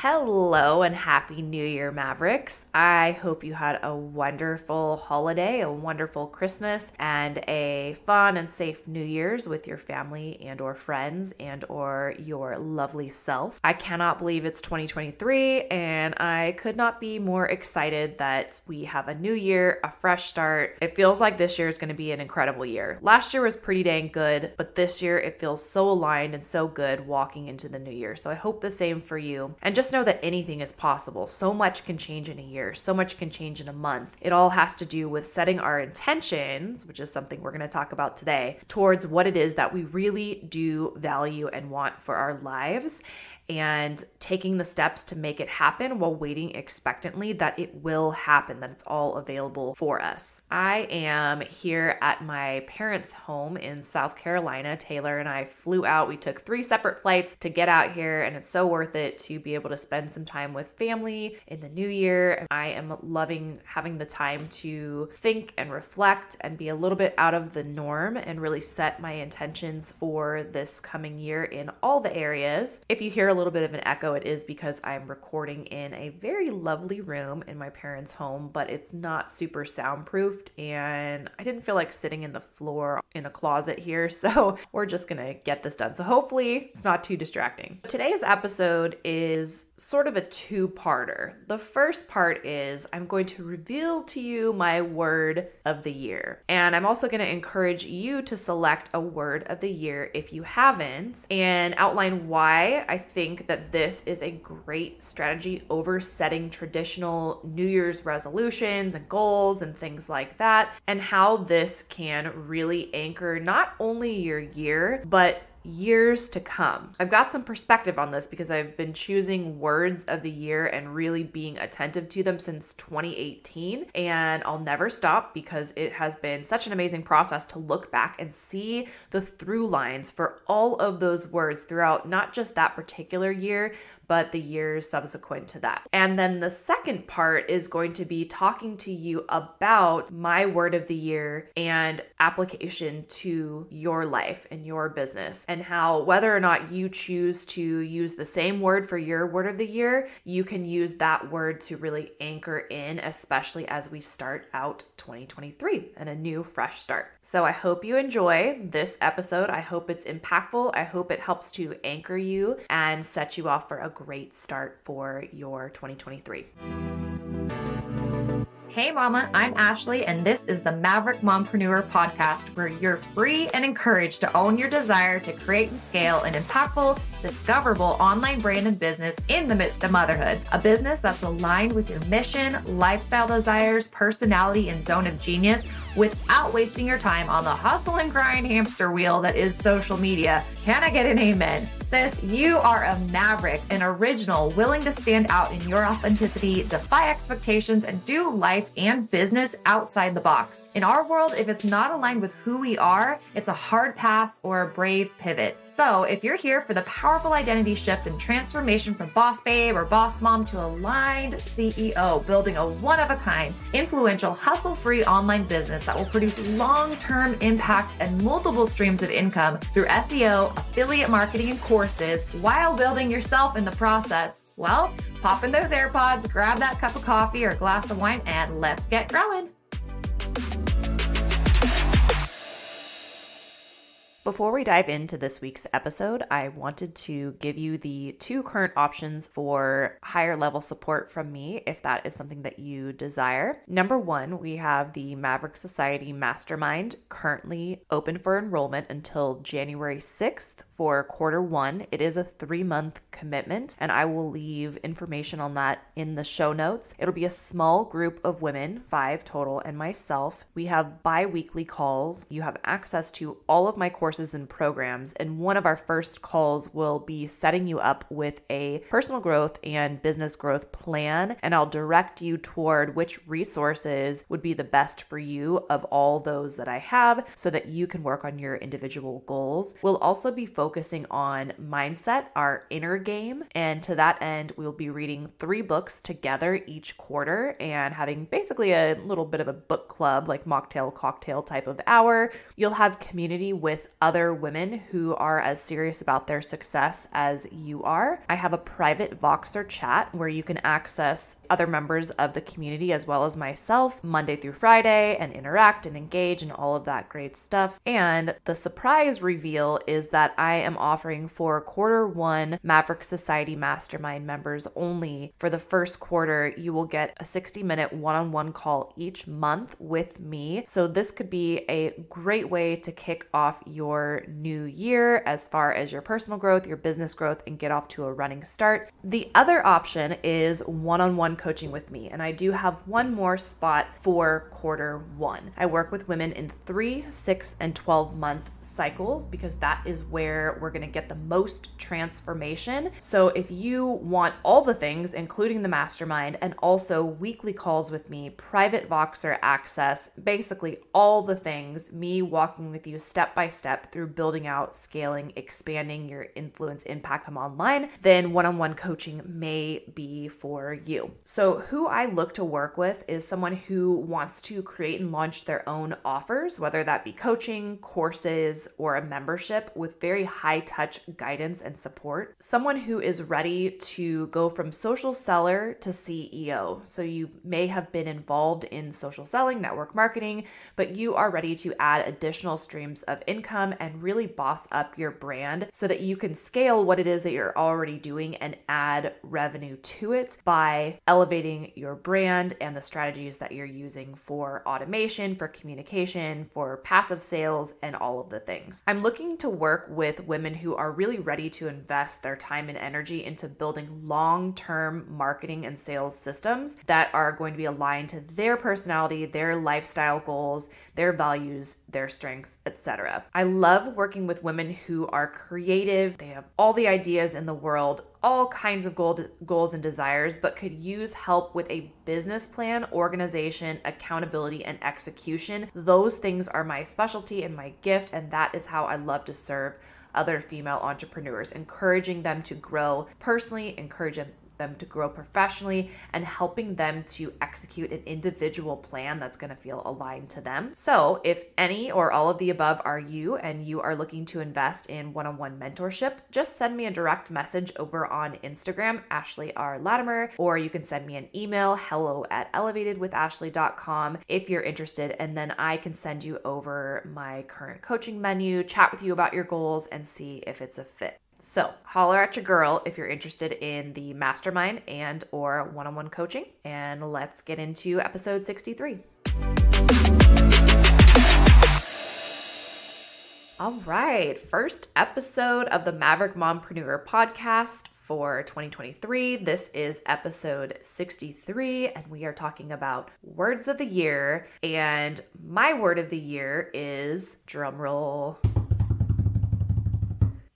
Hello and happy New Year, Mavericks. I hope you had a wonderful holiday, a wonderful Christmas, and a fun and safe New Year's with your family and or friends and or your lovely self. I cannot believe it's 2023 and I could not be more excited that we have a new year, a fresh start. It feels like this year is going to be an incredible year. Last year was pretty dang good, but this year it feels so aligned and so good walking into the new year. So I hope the same for you. And just know that anything is possible. So much can change in a year. So much can change in a month. It all has to do with setting our intentions, which is something we're going to talk about today, towards what it is that we really do value and want for our lives, and taking the steps to make it happen while waiting expectantly that it will happen, that it's all available for us. I am here at my parents' home in South Carolina. Taylor and I flew out. We took 3 separate flights to get out here, and it's so worth it to be able to spend some time with family in the new year. I am loving having the time to think and reflect and be a little bit out of the norm and really set my intentions for this coming year in all the areas. If you hear a little bit of an echo, it is because I'm recording in a very lovely room in my parents' home, but it's not super soundproofed, and I didn't feel like sitting in the floor in a closet here, so we're just gonna get this done. So hopefully it's not too distracting. Today's episode is sort of a 2-parter. The first part is I'm going to reveal to you my word of the year, and I'm also going to encourage you to select a word of the year if you haven't, and outline why I think that this is a great strategy over setting traditional New Year's resolutions and goals and things like that, and how this can really anchor not only your year, but years to come. I've got some perspective on this because I've been choosing words of the year and really being attentive to them since 2018, and I'll never stop because it has been such an amazing process to look back and see the through lines for all of those words throughout not just that particular year, but the years subsequent to that. And then the second part is going to be talking to you about my word of the year and application to your life and your business, and how whether or not you choose to use the same word for your word of the year, you can use that word to really anchor in, especially as we start out 2023 and a new fresh start. So I hope you enjoy this episode. I hope it's impactful. I hope it helps to anchor you and set you off for a great start for your 2023. Hey mama, I'm Ashley, and this is the Maverick Mompreneur podcast, where you're free and encouraged to own your desire to create and scale an impactful, discoverable online brand and business in the midst of motherhood. A business that's aligned with your mission, lifestyle desires, personality, and zone of genius without wasting your time on the hustle and grind hamster wheel that is social media. Can I get an amen? Sis, you are a maverick, an original, willing to stand out in your authenticity, defy expectations, and do life and business outside the box. In our world, if it's not aligned with who we are, it's a hard pass or a brave pivot. So if you're here for the powerful identity shift and transformation from boss babe or boss mom to aligned CEO, building a one-of-a-kind, influential, hustle-free online business that will produce long-term impact and multiple streams of income through SEO, affiliate marketing, and courses while building yourself in the process, well, pop in those AirPods, grab that cup of coffee or glass of wine, and let's get growing. Before we dive into this week's episode, I wanted to give you the 2 current options for higher level support from me if that is something that you desire. Number 1, we have the Maverick Society Mastermind currently open for enrollment until January 6th for quarter 1. It is a 3-month commitment, and I will leave information on that in the show notes. It'll be a small group of women, 5 total, and myself. We have bi-weekly calls. You have access to all of my courses and programs, and one of our first calls will be setting you up with a personal growth and business growth plan, and I'll direct you toward which resources would be the best for you of all those that I have so that you can work on your individual goals. We'll also be focused focusing on mindset, our inner game. And to that end, we'll be reading 3 books together each quarter and having basically a little bit of a book club, like mocktail, cocktail type of hour. You'll have community with other women who are as serious about their success as you are. I have a private Voxer chat where you can access other members of the community as well as myself Monday through Friday and interact and engage and all of that great stuff. And the surprise reveal is that I am offering for Q1 Maverick Society Mastermind members only. For the first quarter, you will get a 60-minute one-on-one call each month with me. So this could be a great way to kick off your new year as far as your personal growth, your business growth, and get off to a running start. The other option is one-on-one coaching with me, and I do have one more spot for Q1. I work with women in 3, 6, and 12-month cycles because that is where we're going to get the most transformation. So if you want all the things, including the mastermind and also weekly calls with me, private Voxer access, basically all the things, me walking with you step by step through building out, scaling, expanding your influence, impact from online, then one-on-one coaching may be for you. So who I look to work with is someone who wants to create and launch their own offers, whether that be coaching, courses, or a membership with very high touch guidance and support. Someone who is ready to go from social seller to CEO. So you may have been involved in social selling, network marketing, but you are ready to add additional streams of income and really boss up your brand so that you can scale what it is that you're already doing and add revenue to it by elevating your brand and the strategies that you're using for automation, for communication, for passive sales, and all of the things. I'm looking to work with women who are really ready to invest their time and energy into building long-term marketing and sales systems that are going to be aligned to their personality, their lifestyle goals, their values, their strengths, etc. I love working with women who are creative. They have all the ideas in the world, all kinds of goals and desires, but could use help with a business plan, organization, accountability, and execution. Those things are my specialty and my gift, and that is how I love to serve other female entrepreneurs, encouraging them to grow personally, encouraging them to grow professionally, and helping them to execute an individual plan that's going to feel aligned to them. So if any or all of the above are you and you are looking to invest in one-on-one mentorship, just send me a direct message over on Instagram, Ashley R. Latimer, or you can send me an email, hello@elevatedwithashley.com if you're interested, and then I can send you over my current coaching menu, chat with you about your goals, and see if it's a fit. So holler at your girl if you're interested in the mastermind and or one-on-one coaching. And let's get into episode 63. All right, first episode of the Maverick Mompreneur podcast for 2023. This is episode 63, and we are talking about words of the year. And my word of the year is, drumroll,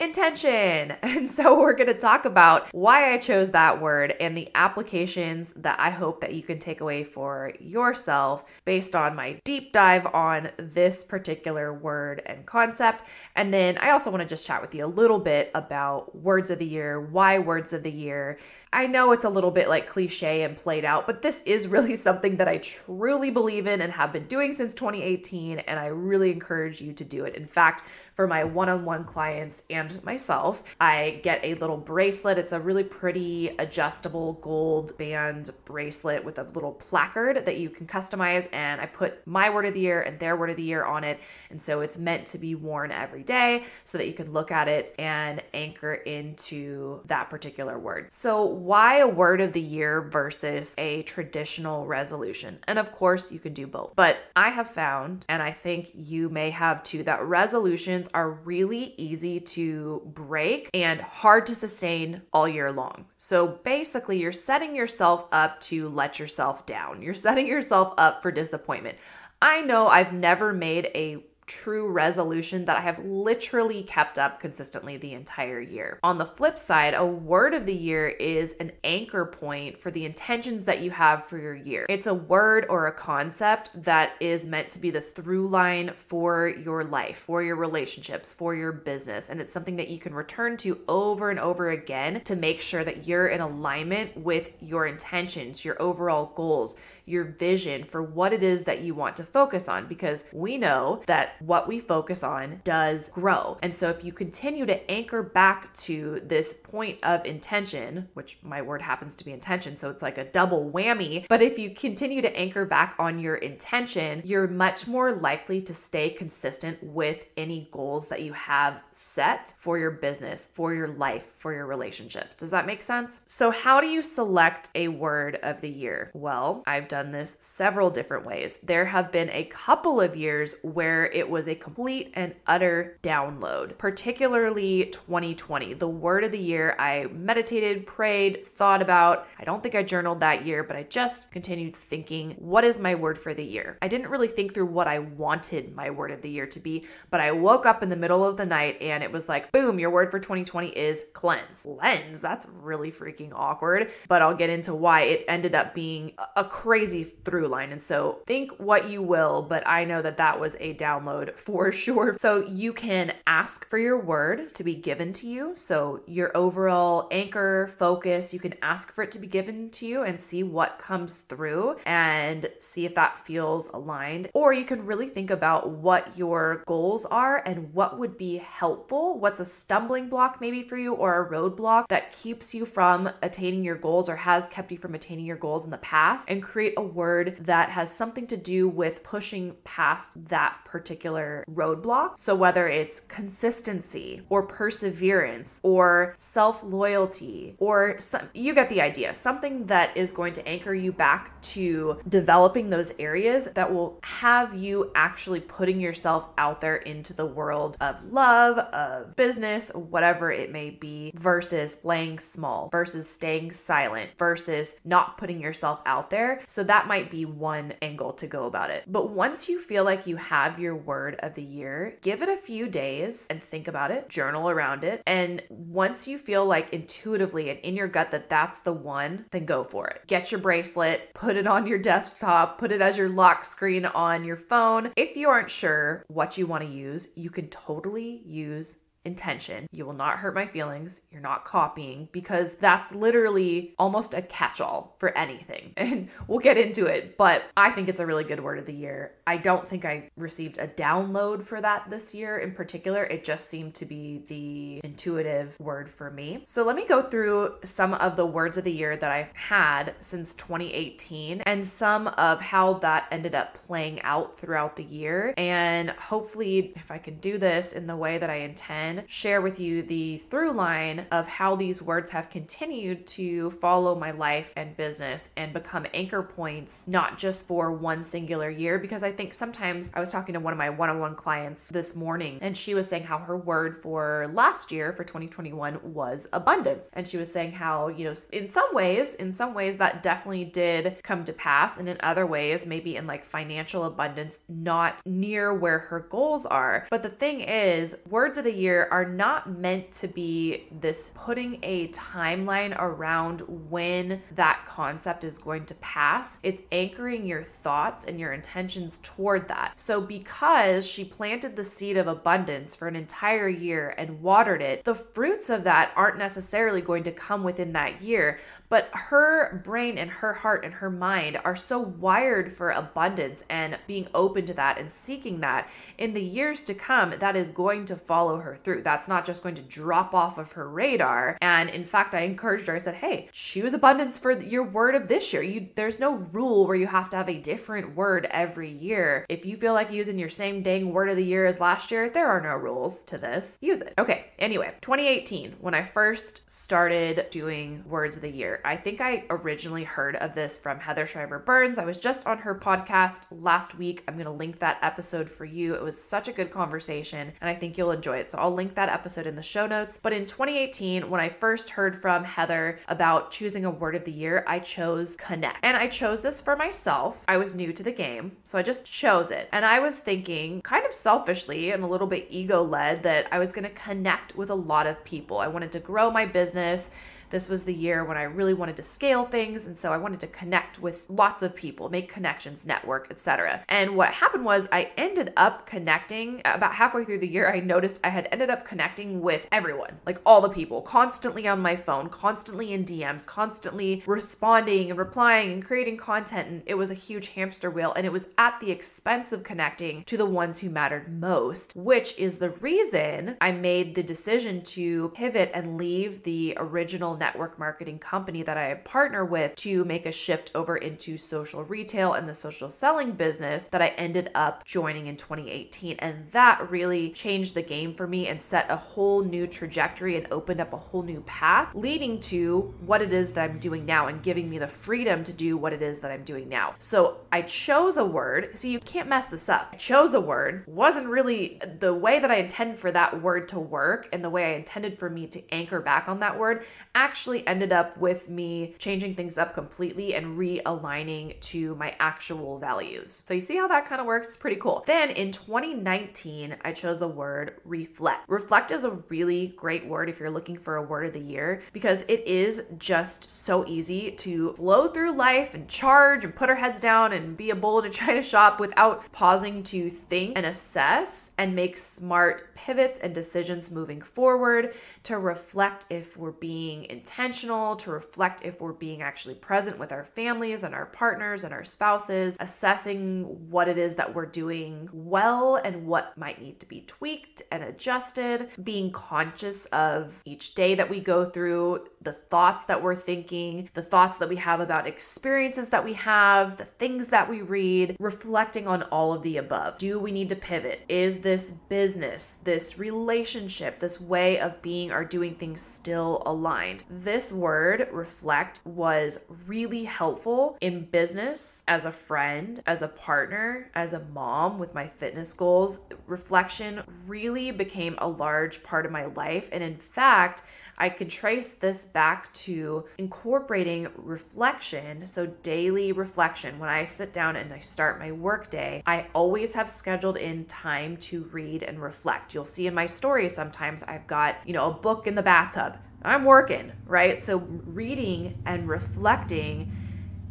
intention. And so we're going to talk about why I chose that word and the applications that I hope that you can take away for yourself based on my deep dive on this particular word and concept. And then I also want to just chat with you a little bit about words of the year, why words of the year. I know it's a little bit like cliche and played out, but this is really something that I truly believe in and have been doing since 2018, and I really encourage you to do it. In fact, for my one-on-one clients and myself, I get a little bracelet. It's a really pretty adjustable gold band bracelet with a little placard that you can customize, and I put my word of the year and their word of the year on it. And so it's meant to be worn every day so that you can look at it and anchor into that particular word. So why a word of the year versus a traditional resolution? And of course, you can do both. But I have found, and I think you may have too, that resolutions are really easy to break and hard to sustain all year long. So basically, you're setting yourself up to let yourself down. You're setting yourself up for disappointment. I know I've never made a true resolution that I have literally kept up consistently the entire year. On the flip side, a word of the year is an anchor point for the intentions that you have for your year. It's a word or a concept that is meant to be the through line for your life, for your relationships, for your business. And it's something that you can return to over and over again to make sure that you're in alignment with your intentions, your overall goals, your vision for what it is that you want to focus on, because we know that what we focus on does grow. And so if you continue to anchor back to this point of intention, which my word happens to be intention, so it's like a double whammy, but if you continue to anchor back on your intention, you're much more likely to stay consistent with any goals that you have set for your business, for your life, for your relationships. Does that make sense? So how do you select a word of the year? Well, I've done this several different ways. There have been a couple of years where it was a complete and utter download, particularly 2020. The word of the year, I meditated, prayed, thought about. I don't think I journaled that year, but I just continued thinking, what is my word for the year? I didn't really think through what I wanted my word of the year to be, but I woke up in the middle of the night and it was like, boom, your word for 2020 is cleanse. Cleanse, that's really freaking awkward, but I'll get into why it ended up being a crazy through line. And so think what you will, but I know that that was a download for sure. So you can ask for your word to be given to you. So your overall anchor focus, you can ask for it to be given to you and see what comes through and see if that feels aligned. Or you can really think about what your goals are and what would be helpful. What's a stumbling block maybe for you, or a roadblock that keeps you from attaining your goals or has kept you from attaining your goals in the past, and create a word that has something to do with pushing past that particular roadblock. So whether it's consistency or perseverance or self-loyalty or you get the idea, something that is going to anchor you back to developing those areas that will have you actually putting yourself out there into the world of love, of business, whatever it may be, versus playing small, versus staying silent, versus not putting yourself out there. So that might be one angle to go about it. But once you feel like you have your word of the year, give it a few days and think about it, journal around it. And once you feel like intuitively and in your gut that that's the one, then go for it. Get your bracelet, put it on your desktop, put it as your lock screen on your phone. If you aren't sure what you want to use, you can totally use intention. You will not hurt my feelings. You're not copying, because that's literally almost a catch-all for anything. And we'll get into it, but I think it's a really good word of the year. I don't think I received a download for that this year in particular. It just seemed to be the intuitive word for me. So let me go through some of the words of the year that I've had since 2018 and some of how that ended up playing out throughout the year. And hopefully, if I can do this in the way that I intend, share with you the through line of how these words have continued to follow my life and business and become anchor points, not just for one singular year. Because I think sometimes I was talking to one of my one-on-one clients this morning, and she was saying how her word for last year, for 2021, was abundance. And she was saying how, in some ways that definitely did come to pass. And in other ways, maybe in like financial abundance, not near where her goals are. But the thing is, words of the year are not meant to be this putting a timeline around when that concept is going to pass. It's anchoring your thoughts and your intentions toward that. So because she planted the seed of abundance for an entire year and watered it, the fruits of that aren't necessarily going to come within that year. But her brain and her heart and her mind are so wired for abundance and being open to that and seeking that in the years to come, that is going to follow her through. That's not just going to drop off of her radar. And in fact, I encouraged her. I said, hey, choose abundance for your word of this year. There's no rule where you have to have a different word every year. If you feel like using your same dang word of the year as last year, there are no rules to this. Use it. Okay. Anyway, 2018, when I first started doing words of the year, Heather. I think I originally heard of this from Heather Schreiber-Burns. I was just on her podcast last week. I'm going to link that episode for you. It was such a good conversation, and I think you'll enjoy it. So I'll link that episode in the show notes. But in 2018, when I first heard from Heather about choosing a word of the year, I chose connect. And I chose this for myself. I was new to the game, so I just chose it. And I was thinking kind of selfishly and a little bit ego-led that I was going to connect with a lot of people. I wanted to grow my business. This was the year when I really wanted to scale things, and so I wanted to connect with lots of people, make connections, network, etc. And what happened was I ended up connecting about halfway through the year. I noticed I had ended up connecting with everyone, like all the people, constantly on my phone, constantly in DMs, constantly responding and replying and creating content, and it was a huge hamster wheel, and it was at the expense of connecting to the ones who mattered most, which is the reason I made the decision to pivot and leave the original network marketing company that I partner with to make a shift over into social retail and the social selling business that I ended up joining in 2018. And that really changed the game for me and set a whole new trajectory and opened up a whole new path leading to what it is that I'm doing now and giving me the freedom to do what it is that I'm doing now. So I chose a word. See, you can't mess this up. I chose a word. Wasn't really the way that I intended for that word to work and the way I intended for me to anchor back on that word actually ended up with me changing things up completely and realigning to my actual values. So you see how that kind of works? It's pretty cool. Then in 2019, I chose the word reflect. Reflect is a really great word if you're looking for a word of the year because it is just so easy to flow through life and charge and put our heads down and be a bull in a china shop without pausing to think and assess and make smart pivots and decisions moving forward, to reflect if we're being intentional, to reflect if we're being actually present with our families and our partners and our spouses, assessing what it is that we're doing well and what might need to be tweaked and adjusted, being conscious of each day that we go through, the thoughts that we're thinking, the thoughts that we have about experiences that we have, the things that we read, reflecting on all of the above. Do we need to pivot? Is this business, this relationship, this way of being or doing things still aligned? This word, reflect, was really helpful in business, as a friend, as a partner, as a mom with my fitness goals. Reflection really became a large part of my life. And in fact, I could trace this back to incorporating reflection. So daily reflection. When I sit down and I start my workday, I always have scheduled in time to read and reflect. You'll see in my stories sometimes I've got, a book in the bathtub. I'm working, right? So reading and reflecting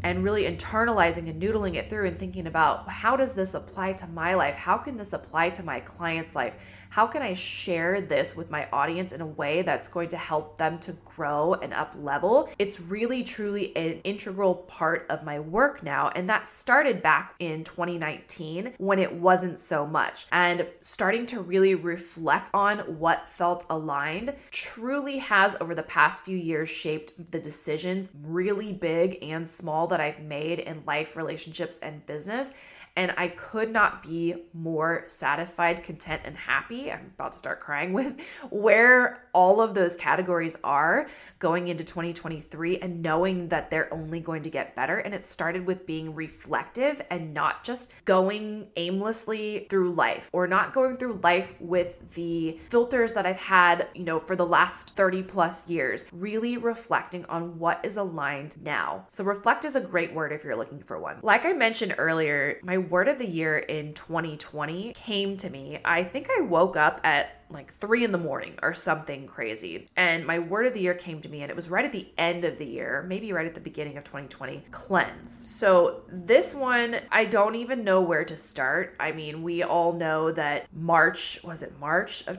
and really internalizing and noodling it through and thinking about, how does this apply to my life? How can this apply to my client's life? How can I share this with my audience in a way that's going to help them to grow and up level? It's really, truly an integral part of my work now. And that started back in 2019 when it wasn't so much. And starting to really reflect on what felt aligned truly has, over the past few years, shaped the decisions, really big and small, that I've made in life, relationships, and business. And I could not be more satisfied, content, and happy. I'm about to start crying with where all of those categories are going into 2023 and knowing that they're only going to get better. And it started with being reflective and not just going aimlessly through life, or not going through life with the filters that I've had, for the last 30 plus years, really reflecting on what is aligned now. So reflect is a great word if you're looking for one. Like I mentioned earlier, my word of the year in 2020 came to me. I think I woke up at like 3 a.m. or something crazy. And my word of the year came to me, and it was right at the end of the year, maybe right at the beginning of 2020, cleanse. So this one, I don't even know where to start. I mean, we all know that March of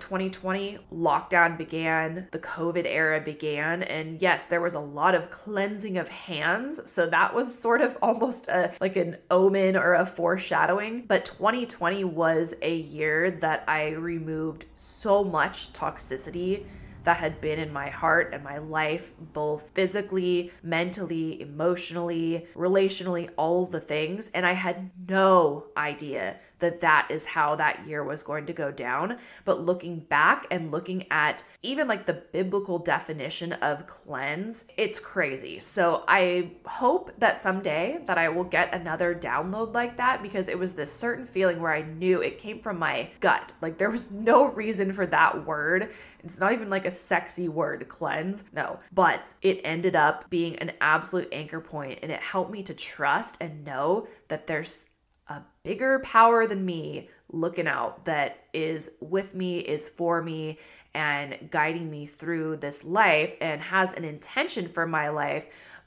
2020, lockdown began, the COVID era began. And yes, there was a lot of cleansing of hands. So that was sort of almost like an omen or a foreshadowing. But 2020 was a year that I removed so much toxicity that had been in my heart and my life, both physically, mentally, emotionally, relationally, all the things. And I had no idea that is how that year was going to go down. But looking back and looking at even like the biblical definition of cleanse, it's crazy. So I hope that someday that I will get another download like that, because it was this certain feeling where I knew it came from my gut. Like there was no reason for that word. It's not even like a sexy word, cleanse. No, but it ended up being an absolute anchor point, and it helped me to trust and know that there's a bigger power than me looking out, that is with me, is for me, and guiding me through this life and has an intention for my life.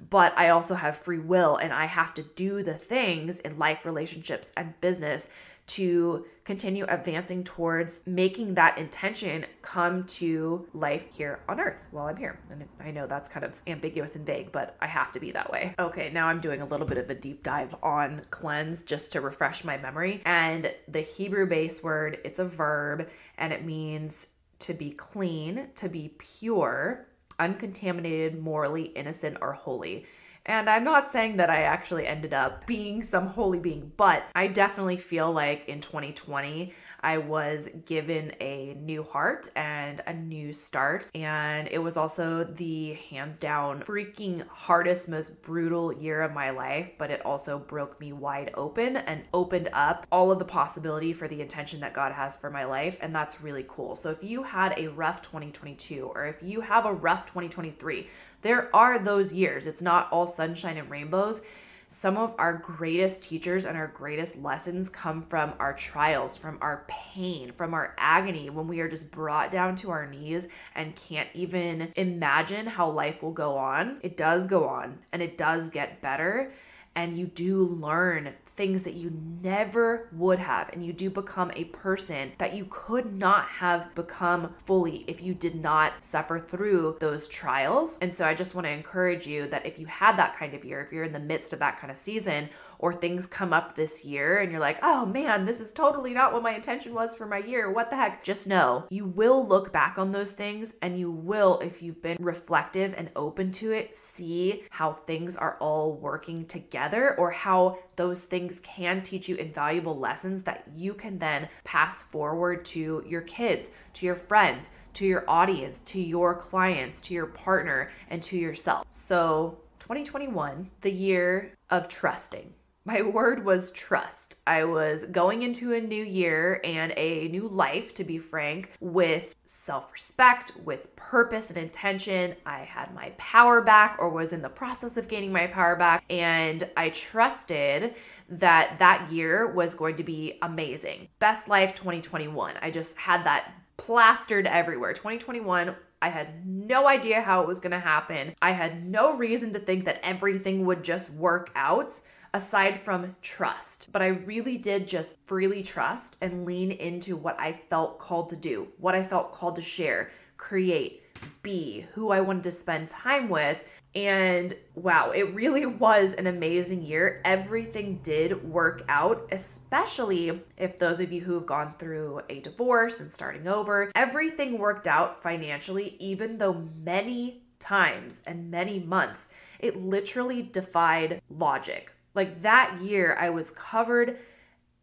But I also have free will, and I have to do the things in life, relationships, and business to continue advancing towards making that intention come to life here on earth while I'm here. And I know that's kind of ambiguous and vague, but I have to be that way. Okay, now I'm doing a little bit of a deep dive on cleanse just to refresh my memory. And the Hebrew base word, it's a verb, and it means to be clean, to be pure, uncontaminated, morally innocent, or holy. And I'm not saying that I actually ended up being some holy being, but I definitely feel like in 2020, I was given a new heart and a new start. And it was also the hands down freaking hardest, most brutal year of my life, but it also broke me wide open and opened up all of the possibility for the intention that God has for my life. And that's really cool. So if you had a rough 2022, or if you have a rough 2023, there are those years. It's not all sunshine and rainbows. Some of our greatest teachers and our greatest lessons come from our trials, from our pain, from our agony, when we are just brought down to our knees and can't even imagine how life will go on. It does go on, and it does get better, and you do learn things that you never would have, and you do become a person that you could not have become fully if you did not suffer through those trials. And so I just want to encourage you that if you had that kind of year, if you're in the midst of that kind of season, or things come up this year and you're like, oh man, this is totally not what my intention was for my year, what the heck? Just know you will look back on those things, and you will, if you've been reflective and open to it, see how things are all working together, or how those things can teach you invaluable lessons that you can then pass forward to your kids, to your friends, to your audience, to your clients, to your partner, and to yourself. So 2021, the year of trusting. My word was trust. I was going into a new year and a new life, to be frank, with self-respect, with purpose and intention. I had my power back, or was in the process of gaining my power back, and I trusted that that year was going to be amazing. Best life 2021. I just had that plastered everywhere. 2021, I had no idea how it was going to happen. I had no reason to think that everything would just work out, aside from trust. But I really did just freely trust and lean into what I felt called to do, what I felt called to share, create, be, who I wanted to spend time with. And wow, it really was an amazing year. Everything did work out, especially if those of you who have gone through a divorce and starting over, everything worked out financially, even though many times and many months, it literally defied logic. Like that year, I was covered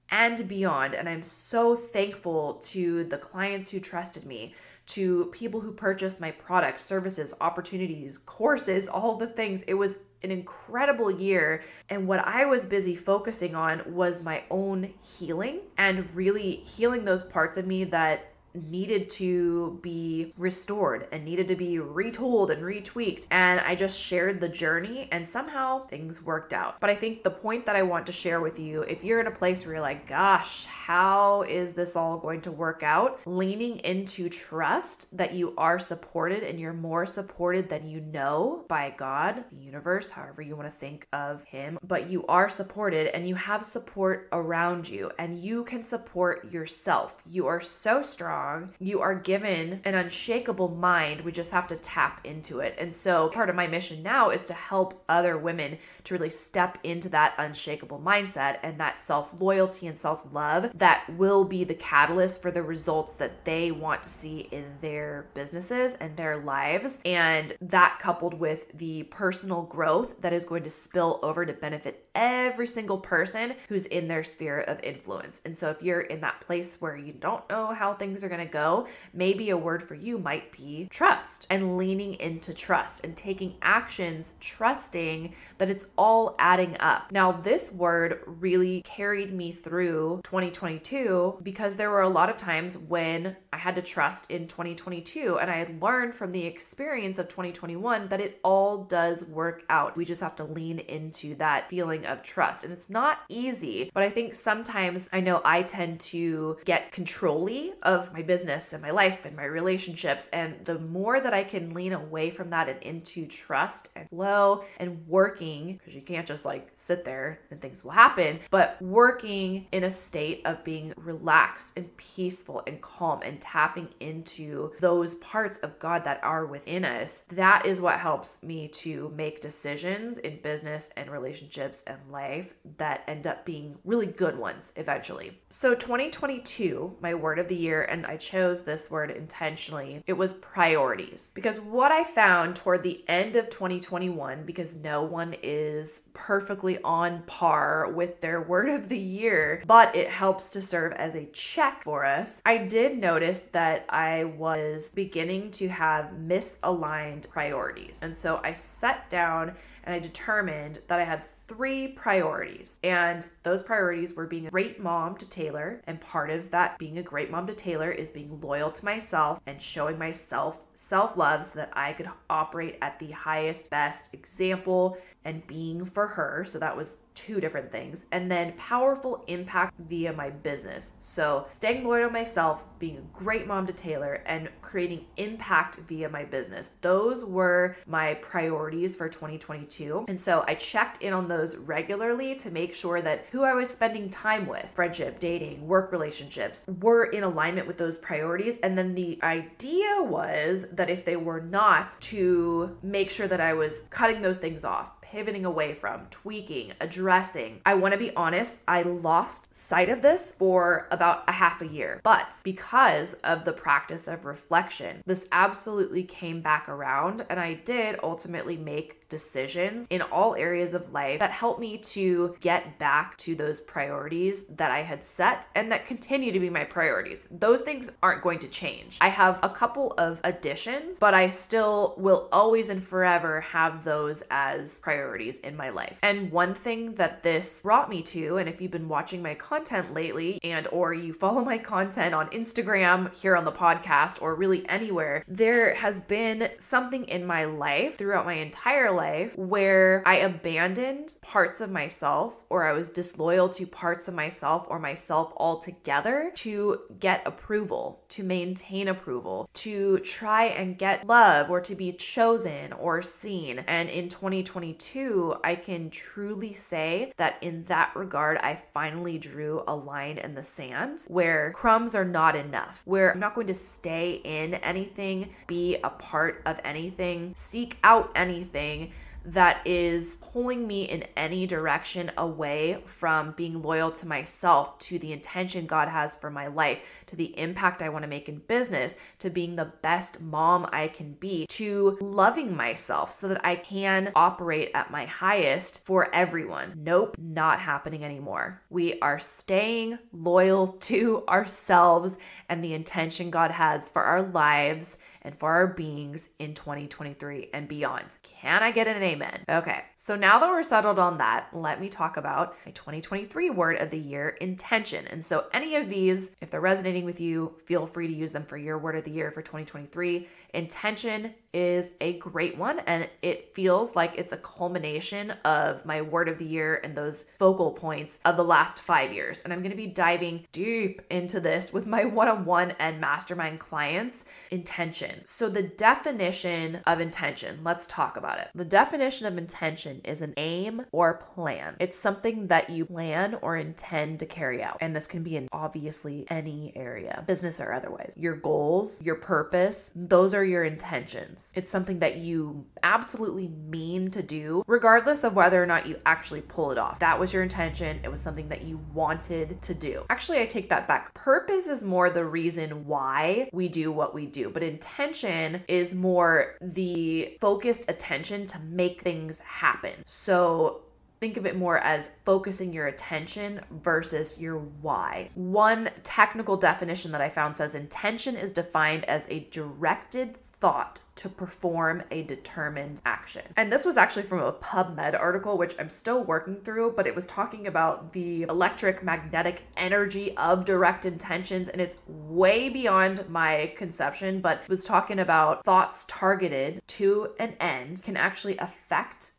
and beyond, and I'm so thankful to the clients who trusted me, to people who purchased my products, services, opportunities, courses, all the things. It was an incredible year, and what I was busy focusing on was my own healing, and really healing those parts of me that needed to be restored and needed to be retooled and retweaked. And I just shared the journey, and somehow things worked out. But I think the point that I want to share with you, if you're in a place where you're like, gosh, how is this all going to work out? Leaning into trust that you are supported, and you're more supported than you know by God, the universe, however you want to think of Him. But you are supported, and you have support around you, and you can support yourself. You are so strong. strong. You are given an unshakable mind. We just have to tap into it. And so part of my mission now is to help other women to really step into that unshakable mindset and that self-loyalty and self-love that will be the catalyst for the results that they want to see in their businesses and their lives. And that coupled with the personal growth that is going to spill over to benefit every single person who's in their sphere of influence. And so if you're in that place where you don't know how things are going to go, maybe a word for you might be trust, and leaning into trust and taking actions, trusting that it's all adding up. Now, this word really carried me through 2022 because there were a lot of times when I had to trust in 2022, and I had learned from the experience of 2021 that it all does work out. We just have to lean into that feeling of trust. And it's not easy, but I think sometimes I know I tend to get control-y of my business and my life and my relationships. And the more that I can lean away from that and into trust and flow and working, because you can't just like sit there and things will happen, but working in a state of being relaxed and peaceful and calm and tapping into those parts of God that are within us, that is what helps me to make decisions in business and relationships and life that end up being really good ones eventually. So 2022, my word of the year, and I chose this word intentionally, it was priorities. Because what I found toward the end of 2021, because no one is perfectly on par with their word of the year, but it helps to serve as a check for us. I did notice that I was beginning to have misaligned priorities. And so I sat down and I determined that I had 3 priorities. And those priorities were being a great mom to Taylor. And part of that being a great mom to Taylor is being loyal to myself and showing myself self-love so that I could operate at the highest, best example and being for her. So that was 2 different things. And then powerful impact via my business. So staying loyal to myself, being a great mom to Taylor, and creating impact via my business. Those were my priorities for 2022. And so I checked in on those regularly to make sure that who I was spending time with, friendship, dating, work relationships, were in alignment with those priorities. And then the idea was that if they were not, to make sure that I was cutting those things off, pivoting away from, tweaking, addressing. I want to be honest, I lost sight of this for about a half a year. But because of the practice of reflection, this absolutely came back around, and I did ultimately make decisions in all areas of life that helped me to get back to those priorities that I had set and that continue to be my priorities. Those things aren't going to change. I have a couple of additions, but I still will always and forever have those as priorities in my life. And one thing that this brought me to, and if you've been watching my content lately and or you follow my content on Instagram, here on the podcast, or really anywhere, there has been something in my life throughout my entire life where I abandoned parts of myself, or I was disloyal to parts of myself or myself altogether to get approval, to maintain approval, to try and get love, or to be chosen or seen. And in 2022, I can truly say that in that regard, I finally drew a line in the sand where crumbs are not enough, where I'm not going to stay in anything, be a part of anything, seek out anything that is pulling me in any direction away from being loyal to myself, to the intention God has for my life, to the impact I want to make in business, to being the best mom I can be, to loving myself so that I can operate at my highest for everyone. Nope, not happening anymore. We are staying loyal to ourselves and the intention God has for our lives and for our beings in 2023 and beyond. Can I get an amen? Okay, so now that we're settled on that, let me talk about my 2023 word of the year, intention. And so any of these, if they're resonating with you, feel free to use them for your word of the year for 2023. Intention is a great one, and it feels like it's a culmination of my word of the year and those focal points of the last 5 years. And I'm going to be diving deep into this with my one-on-one and mastermind clients. Intention. So the definition of intention, let's talk about it. The definition of intention is an aim or plan. It's something that you plan or intend to carry out. And this can be in obviously any area, business or otherwise. Your goals, your purpose, those are your intentions. It's something that you absolutely mean to do, regardless of whether or not you actually pull it off. That was your intention. It was something that you wanted to do. Actually, I take that back. Purpose is more the reason why we do what we do, but intention is more the focused attention to make things happen. So think of it more as focusing your attention versus your why. One technical definition that I found says intention is defined as a directed thought to perform a determined action. And this was actually from a PubMed article, which I'm still working through, but it was talking about the electromagnetic energy of direct intentions. And it's way beyond my conception, but it was talking about thoughts targeted to an end can actually affect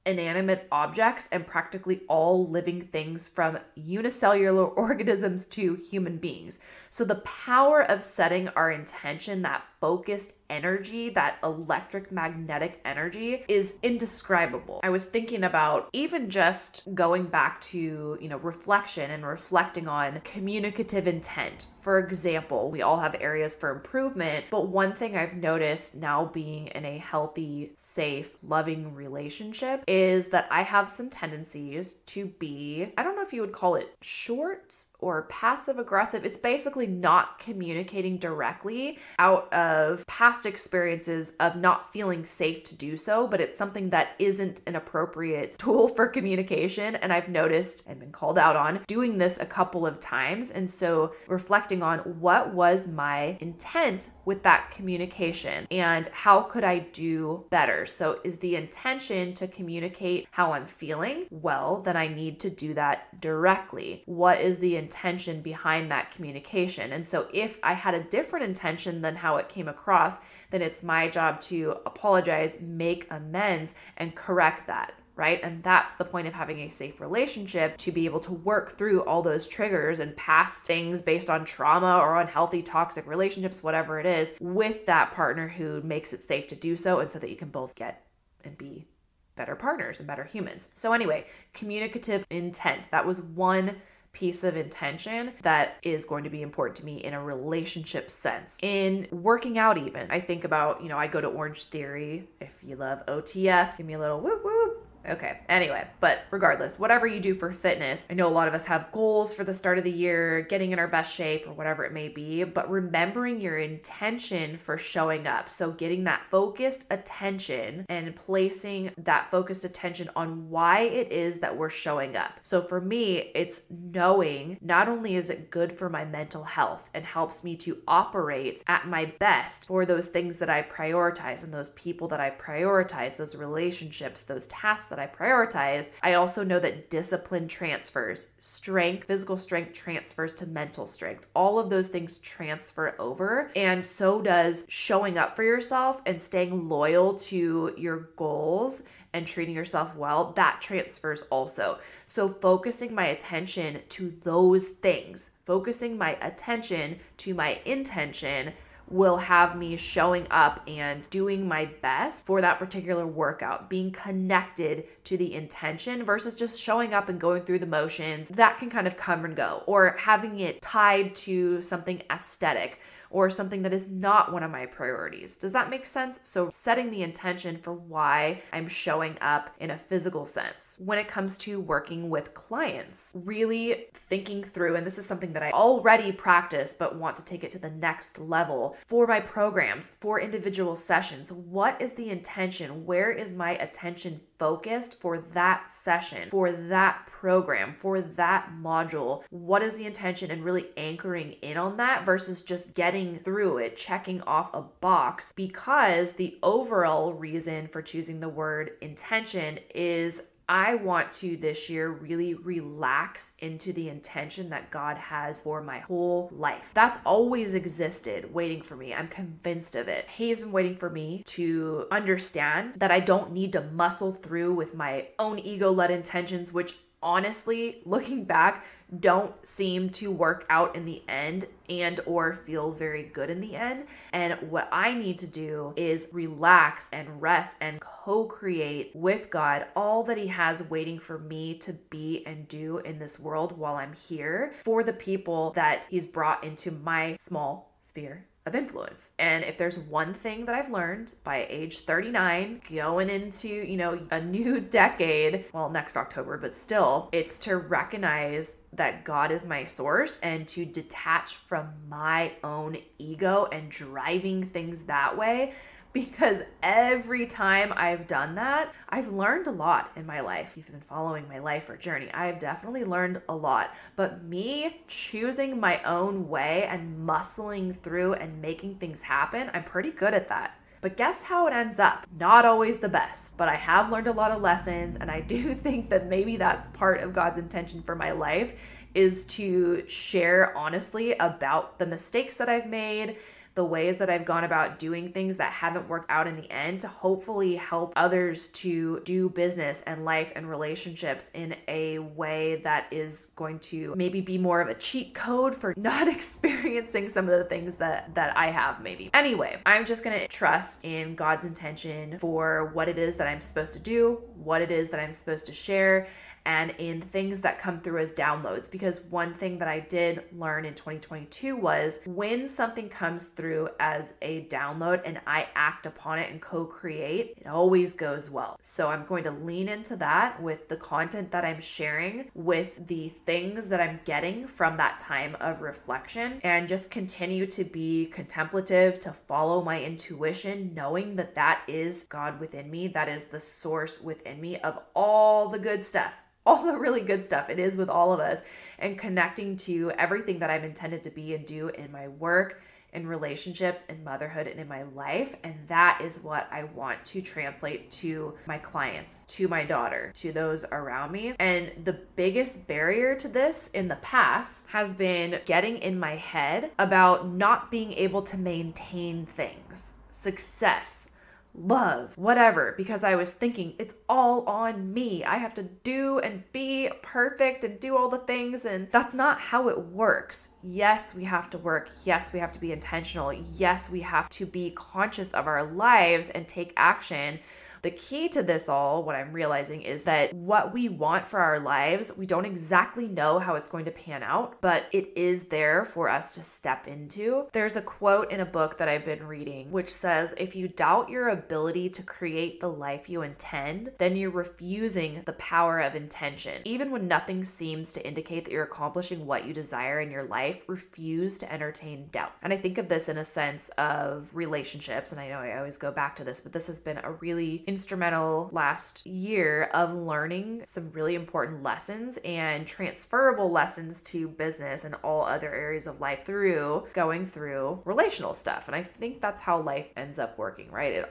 inanimate objects and practically all living things from unicellular organisms to human beings. So the power of setting our intention, that focused energy, that electric magnetic energy is indescribable. I was thinking about even just going back to, reflection and reflecting on communicative intent. For example, we all have areas for improvement, but one thing I've noticed now being in a healthy, safe, loving relationship is that I have some tendencies to be, I don't know if you would call it short or passive aggressive. It's basically not communicating directly out of past experiences of not feeling safe to do so, but it's something that isn't an appropriate tool for communication. And I've noticed and been called out on doing this a couple of times. And so reflecting on what was my intent with that communication and how could I do better? So is the intention to communicate how I'm feeling? Well, then I need to do that directly. What is the intention behind that communication? And so if I had a different intention than how it came across, then it's my job to apologize, make amends, and correct that. Right? And that's the point of having a safe relationship, to be able to work through all those triggers and past things based on trauma or unhealthy, toxic relationships, whatever it is, with that partner who makes it safe to do so, and so that you can both get and be better partners and better humans. So anyway, communicative intent. That was one piece of intention that is going to be important to me in a relationship sense. In working out even, I think about, I go to Orange Theory. If you love OTF, give me a little whoop whoop. Okay. Anyway, but regardless, whatever you do for fitness, I know a lot of us have goals for the start of the year, getting in our best shape or whatever it may be, but remembering your intention for showing up. So getting that focused attention and placing that focused attention on why it is that we're showing up. So for me, it's knowing not only is it good for my mental health and helps me to operate at my best for those things that I prioritize and those people that I prioritize, those relationships, those tasks that I prioritize, I also know that discipline transfers, strength, physical strength transfers to mental strength. All of those things transfer over, and so does showing up for yourself and staying loyal to your goals and treating yourself well. That transfers also. So focusing my attention to those things, focusing my attention to my intention will have me showing up and doing my best for that particular workout, being connected to the intention versus just showing up and going through the motions. That can kind of come and go, or having it tied to something aesthetic or something that is not one of my priorities. Does that make sense? So setting the intention for why I'm showing up in a physical sense. When it comes to working with clients, really thinking through, and this is something that I already practice but want to take it to the next level for my programs, for individual sessions. What is the intention? Where is my attention focused for that session, for that program, for that module? What is the intention, and really anchoring in on that versus just getting through it, checking off a box, because the overall reason for choosing the word intention is I want to this year really relax into the intention that God has for my whole life. That's always existed waiting for me. I'm convinced of it. He's been waiting for me to understand that I don't need to muscle through with my own ego-led intentions, which honestly, looking back, don't seem to work out in the end and or feel very good in the end. And what I need to do is relax and rest and co-create with God all that he has waiting for me to be and do in this world while I'm here for the people that he's brought into my small sphere of influence. And if there's one thing that I've learned by age 39, going into, a new decade, well, next October, but still, it's to recognize that God is my source and to detach from my own ego and driving things that way. Because every time I've done that, I've learned a lot in my life. If you've been following my life or journey, I have definitely learned a lot. But me choosing my own way and muscling through and making things happen, I'm pretty good at that. But guess how it ends up? Not always the best, but I have learned a lot of lessons, and I do think that maybe that's part of God's intention for my life, is to share honestly about the mistakes that I've made, the ways that I've gone about doing things that haven't worked out in the end, to hopefully help others to do business and life and relationships in a way that is going to maybe be more of a cheat code for not experiencing some of the things that I have maybe. Anyway, I'm just going to trust in God's intention for what it is that I'm supposed to do, what it is that I'm supposed to share, and in things that come through as downloads. Because one thing that I did learn in 2022 was when something comes through as a download and I act upon it and co-create, it always goes well. So I'm going to lean into that with the content that I'm sharing, with the things that I'm getting from that time of reflection, and just continue to be contemplative, to follow my intuition, knowing that that is God within me, that is the source within me of all the good stuff. All the really good stuff. It is with all of us, and connecting to everything that I'm intended to be and do in my work, in relationships, in motherhood, and in my life. And that is what I want to translate to my clients, to my daughter, to those around me. And the biggest barrier to this in the past has been getting in my head about not being able to maintain things, success, love, whatever, because I was thinking it's all on me. I have to do and be perfect and do all the things, and that's not how it works. Yes, we have to work. Yes, we have to be intentional. Yes, we have to be conscious of our lives and take action. The key to this all, what I'm realizing, is that what we want for our lives, we don't exactly know how it's going to pan out, but it is there for us to step into. There's a quote in a book that I've been reading which says, if you doubt your ability to create the life you intend, then you're refusing the power of intention. Even when nothing seems to indicate that you're accomplishing what you desire in your life, refuse to entertain doubt. And I think of this in a sense of relationships, and I know I always go back to this, but this has been a really instrumental last year of learning some really important lessons and transferable lessons to business and all other areas of life through going through relational stuff. And I think that's how life ends up working, right?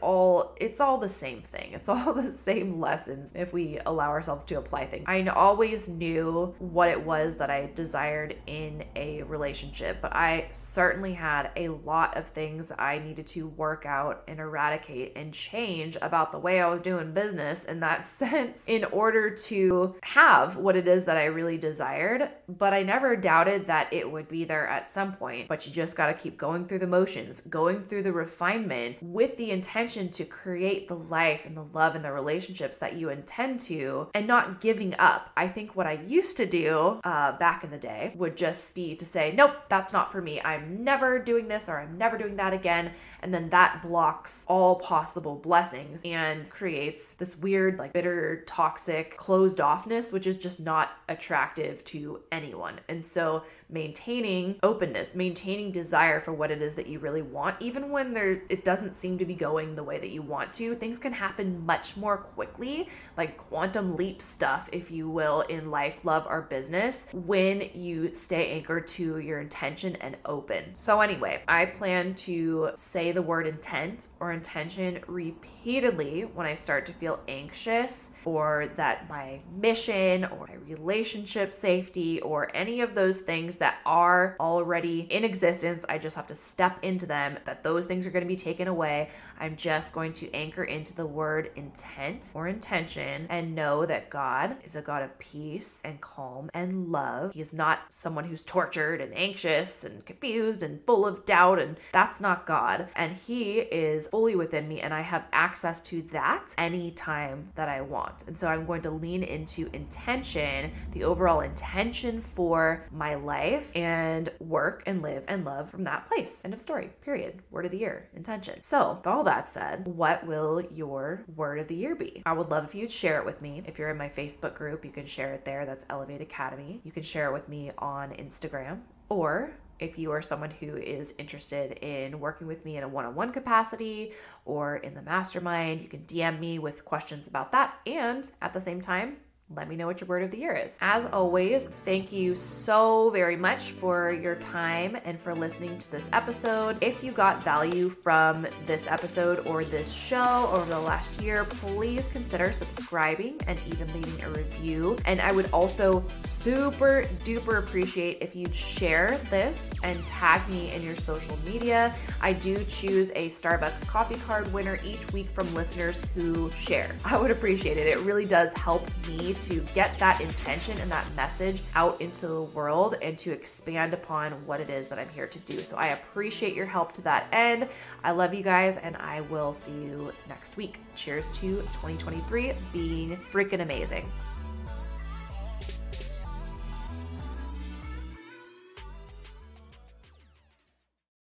It's all the same thing. It's all the same lessons if we allow ourselves to apply things. I always knew what it was that I desired in a relationship, but I certainly had a lot of things that I needed to work out and eradicate and change about the way I was doing business in that sense in order to have what it is that I really desired. But I never doubted that it would be there at some point. But you just got to keep going through the motions, going through the refinements with the intention to create the life and the love and the relationships that you intend to, and not giving up. I think what I used to do back in the day would just be to say, nope, that's not for me. I'm never doing this or I'm never doing that again. And then that blocks all possible blessings and creates this weird, bitter, toxic, closed offness, which is just not attractive to anyone. And so maintaining openness, maintaining desire for what it is that you really want, even when it doesn't seem to be going the way that you want to, things can happen much more quickly, like quantum leap stuff, if you will, in life, love, or business, when you stay anchored to your intention and open. So anyway, I plan to say the word intent or intention repeatedly when I start to feel anxious, or that my mission or my relationship safety or any of those things that are already in existence, I just have to step into them, that those things are going to be taken away. I'm just going to anchor into the word intent or intention and know that God is a God of peace and calm and love. He is not someone who's tortured and anxious and confused and full of doubt, and that's not God. And He is fully within me, and I have access to that anytime that I want. And so I'm going to lean into intention, the overall intention for my life, and work and live and love from that place. End of story. Period. Word of the year, intention. So with all that said, what will your word of the year be? I would love if you'd share it with me. If you're in my Facebook group, you can share it there. That's Elevate Academy. You can share it with me on Instagram, or if you are someone who is interested in working with me in a one-on-one capacity or in the mastermind, you can DM me with questions about that. And at the same time, let me know what your word of the year is. As always, thank you so very much for your time and for listening to this episode. If you got value from this episode or this show over the last year, please consider subscribing and even leaving a review. And I would also super duper appreciate if you'd share this and tag me in your social media. I do choose a Starbucks coffee card winner each week from listeners who share. I would appreciate it. It really does help me to get that intention and that message out into the world and to expand upon what it is that I'm here to do. So I appreciate your help to that end. I love you guys, and I will see you next week. Cheers to 2023 being freaking amazing.